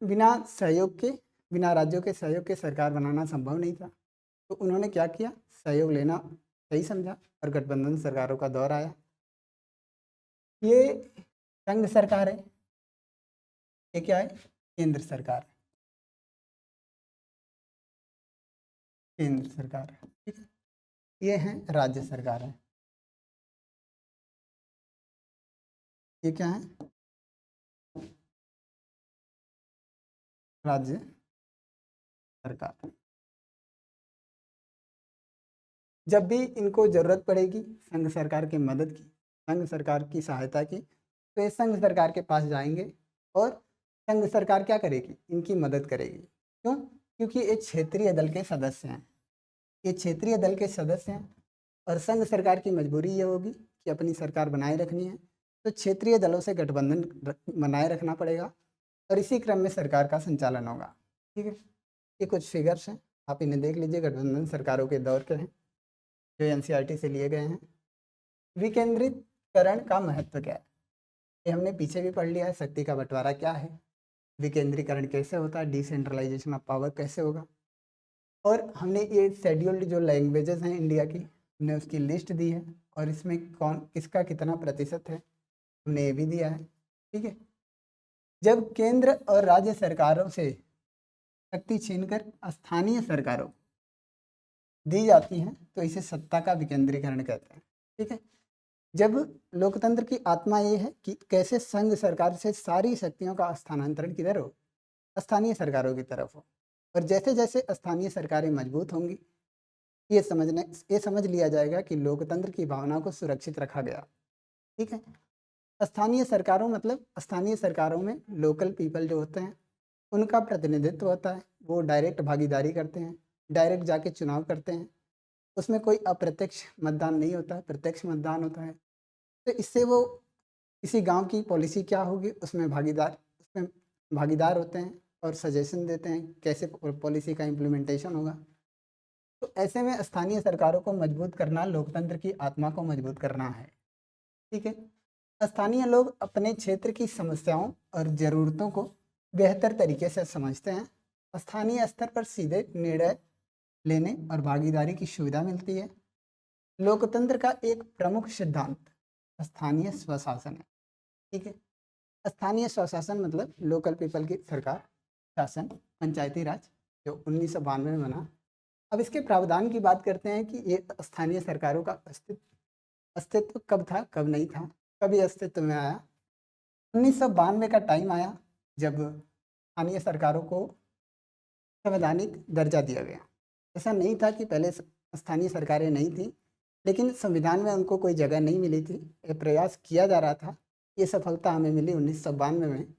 बिना बिना राज्यों के सहयोग के सरकार बनाना संभव नहीं था। तो उन्होंने क्या किया, सहयोग लेना सही समझा और गठबंधन सरकारों का दौर आया। ये संघ सरकार है, ये क्या है, केंद्र सरकार, केंद्र सरकार। ठीक है। ये है राज्य सरकार है, ये क्या है, राज्य सरकार। जब भी इनको जरूरत पड़ेगी संघ सरकार की मदद की, संघ सरकार की सहायता की, तो ये संघ सरकार के पास जाएंगे और संघ सरकार क्या करेगी, इनकी मदद करेगी। क्यों? क्योंकि ये क्षेत्रीय दल के सदस्य हैं, ये क्षेत्रीय दल के सदस्य हैं और संघ सरकार की मजबूरी ये होगी कि अपनी सरकार बनाए रखनी है, तो क्षेत्रीय दलों से गठबंधन बनाए रखना पड़ेगा और इसी क्रम में सरकार का संचालन होगा। ठीक है। ये कुछ फिगर्स हैं, आप इन्हें देख लीजिए, गठबंधन सरकारों के दौर के हैं जो एनसीईआरटी से लिए गए हैं। विकेंद्रीकरण का महत्व क्या है, ये हमने पीछे भी पढ़ लिया है। शक्ति का बंटवारा क्या है, विकेंद्रीकरण कैसे होता है, डिसेंट्रलाइजेशन ऑफ पावर कैसे होगा, और हमने ये शेड्यूल्ड जो लैंग्वेजेस हैं इंडिया की, हमने उसकी लिस्ट दी है और इसमें कौन किसका कितना प्रतिशत है हमने ये भी दिया है। ठीक है। जब केंद्र और राज्य सरकारों से शक्ति छीनकर स्थानीय सरकारों दी जाती हैं तो इसे सत्ता का विकेंद्रीकरण कहते हैं। ठीक है। जब लोकतंत्र की आत्मा ये है कि कैसे संघ सरकार से सारी शक्तियों का स्थानांतरण किधर हो, स्थानीय सरकारों की तरफ हो, और जैसे जैसे स्थानीय सरकारें मजबूत होंगी ये समझ लिया जाएगा कि लोकतंत्र की भावना को सुरक्षित रखा गया। ठीक है। स्थानीय सरकारों मतलब स्थानीय सरकारों में लोकल पीपल जो होते हैं उनका प्रतिनिधित्व होता है, वो डायरेक्ट भागीदारी करते हैं, डायरेक्ट जाके चुनाव करते हैं, उसमें कोई अप्रत्यक्ष मतदान नहीं होता है, प्रत्यक्ष मतदान होता है। तो इससे वो किसी गांव की पॉलिसी क्या होगी उसमें भागीदार होते हैं और सजेशन देते हैं कैसे पॉलिसी का इम्प्लीमेंटेशन होगा। तो ऐसे में स्थानीय सरकारों को मजबूत करना लोकतंत्र की आत्मा को मजबूत करना है। ठीक है। स्थानीय लोग अपने क्षेत्र की समस्याओं और ज़रूरतों को बेहतर तरीके से समझते हैं। स्थानीय स्तर पर सीधे निर्णय लेने और भागीदारी की सुविधा मिलती है। लोकतंत्र का एक प्रमुख सिद्धांत स्थानीय स्वशासन है। ठीक है। स्थानीय स्वशासन मतलब लोकल पीपल की सरकार, शासन, पंचायती राज, जो 1992 में बना। अब इसके प्रावधान की बात करते हैं कि ये स्थानीय सरकारों का अस्तित्व कब था कब नहीं था, कभी अस्तित्व में आया। 1992 का टाइम आया जब स्थानीय सरकारों को संवैधानिक दर्जा दिया गया। ऐसा नहीं था कि पहले स्थानीय सरकारें नहीं थी, लेकिन संविधान में उनको कोई जगह नहीं मिली थी, ये प्रयास किया जा रहा था। ये सफलता हमें मिली 1992 में,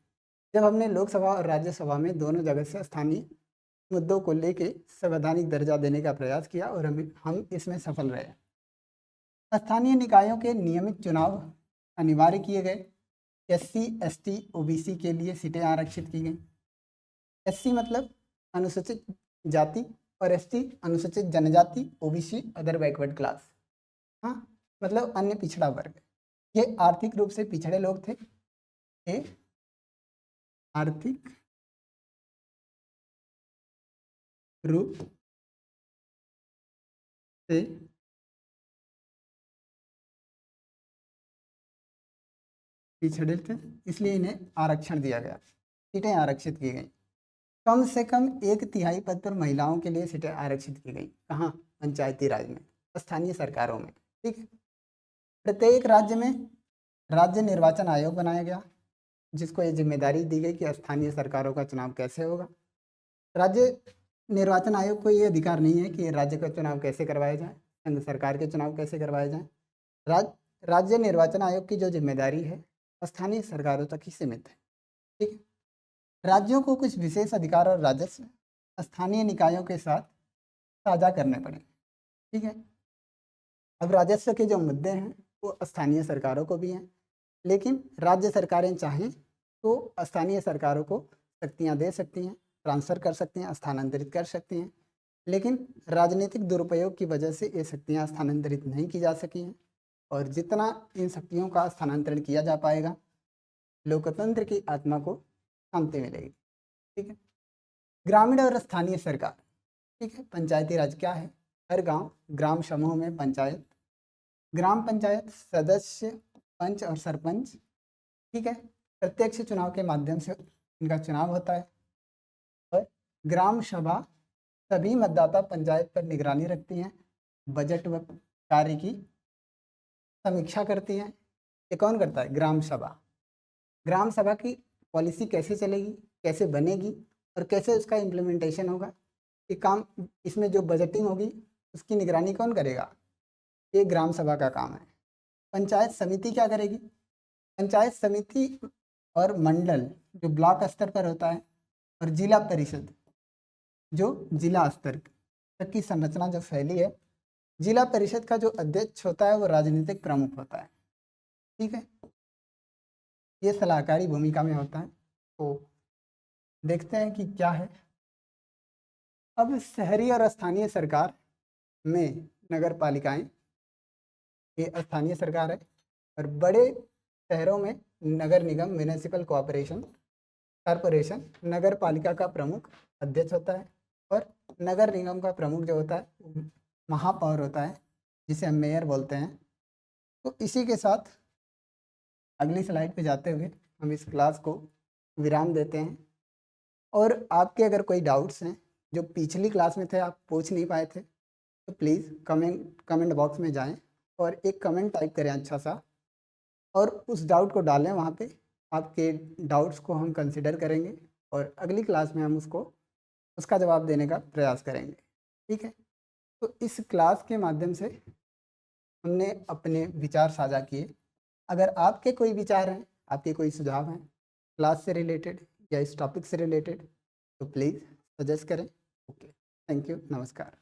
जब हमने लोकसभा और राज्यसभा में दोनों जगह से स्थानीय मुद्दों को लेके संवैधानिक दर्जा देने का प्रयास किया और हम इसमें सफल रहे। स्थानीय निकायों के नियमित चुनाव अनिवार्य किए गए SC ST OBC के लिए सीटें आरक्षित की गई। SC मतलब अनुसूचित जाति और ST अनुसूचित जनजाति, OBC अदर बैकवर्ड क्लास, हाँ मतलब अन्य पिछड़ा वर्ग। ये आर्थिक रूप से पिछड़े लोग थे, ये आर्थिक रूप से पिछड़े थे, इसलिए इन्हें आरक्षण दिया गया, सीटें आरक्षित की गई। कम से कम 1/3 पद पर महिलाओं के लिए सीटें आरक्षित की गई। कहाँ? पंचायती राज में, स्थानीय सरकारों में। ठीक है। प्रत्येक राज्य में राज्य निर्वाचन आयोग बनाया गया, जिसको ये जिम्मेदारी दी गई कि स्थानीय सरकारों का चुनाव कैसे होगा। राज्य निर्वाचन आयोग को ये अधिकार नहीं है कि राज्य का चुनाव कैसे करवाया जाए, संघ सरकार के चुनाव कैसे करवाए जाए। राज्य निर्वाचन आयोग की जो जिम्मेदारी है स्थानीय सरकारों तक ही सीमित है। ठीक है। राज्यों को कुछ विशेष अधिकार और राजस्व स्थानीय निकायों के साथ साझा करने पड़े। ठीक है। अब राजस्व के जो मुद्दे हैं वो स्थानीय सरकारों को भी हैं, लेकिन राज्य सरकारें चाहें तो स्थानीय सरकारों को शक्तियां दे सकती हैं, ट्रांसफ़र कर सकती हैं, स्थानांतरित कर सकती हैं, लेकिन राजनीतिक दुरुपयोग की वजह से ये शक्तियां स्थानांतरित नहीं की जा सकी हैं। और जितना इन शक्तियों का स्थानांतरण किया जा पाएगा, लोकतंत्र की आत्मा को शांति मिलेगी। ठीक है। ग्रामीण और स्थानीय सरकार। ठीक है। पंचायती राज क्या है? हर गांव ग्राम समूह में पंचायत, ग्राम पंचायत सदस्य, पंच और सरपंच। ठीक है। प्रत्यक्ष चुनाव के माध्यम से इनका चुनाव होता है। और ग्राम सभा सभी मतदाता पंचायत पर निगरानी रखती हैं, बजट व कार्य की समीक्षा करती हैं। ये कौन करता है? ग्राम सभा। ग्राम सभा की पॉलिसी कैसे चलेगी, कैसे बनेगी और कैसे उसका इम्प्लीमेंटेशन होगा, ये काम, इसमें जो बजटिंग होगी उसकी निगरानी कौन करेगा? ये ग्राम सभा का काम है। पंचायत समिति क्या करेगी? पंचायत समिति और मंडल जो ब्लॉक स्तर पर होता है, और जिला परिषद जो जिला स्तर तक की संरचना जो फैली है, जिला परिषद का जो अध्यक्ष होता है वो राजनीतिक प्रमुख होता है। ठीक है। ये सलाहकारी भूमिका में होता है। तो देखते हैं कि क्या है। अब शहरी और स्थानीय सरकार में नगर पालिकाएं, ये स्थानीय सरकार है, और बड़े शहरों में नगर निगम, म्यूनिसिपल कॉरपोरेशन, नगर पालिका का प्रमुख अध्यक्ष होता है, और नगर निगम का प्रमुख जो होता है महापौर होता है, जिसे हम मेयर बोलते हैं। तो इसी के साथ अगली स्लाइड पे जाते हुए हम इस क्लास को विराम देते हैं। और आपके अगर कोई डाउट्स हैं जो पिछली क्लास में थे, आप पूछ नहीं पाए थे, तो प्लीज़ कमेंट बॉक्स में जाएं और एक कमेंट टाइप करें अच्छा सा, और उस डाउट को डालें वहाँ पे। आपके डाउट्स को हम कंसिडर करेंगे और अगली क्लास में हम उसका जवाब देने का प्रयास करेंगे। ठीक है। तो इस क्लास के माध्यम से हमने अपने विचार साझा किए। अगर आपके कोई विचार हैं, आपके कोई सुझाव हैं क्लास से रिलेटेड या इस टॉपिक से रिलेटेड, तो प्लीज़ सजेस्ट करें। ओके, थैंक यू, नमस्कार।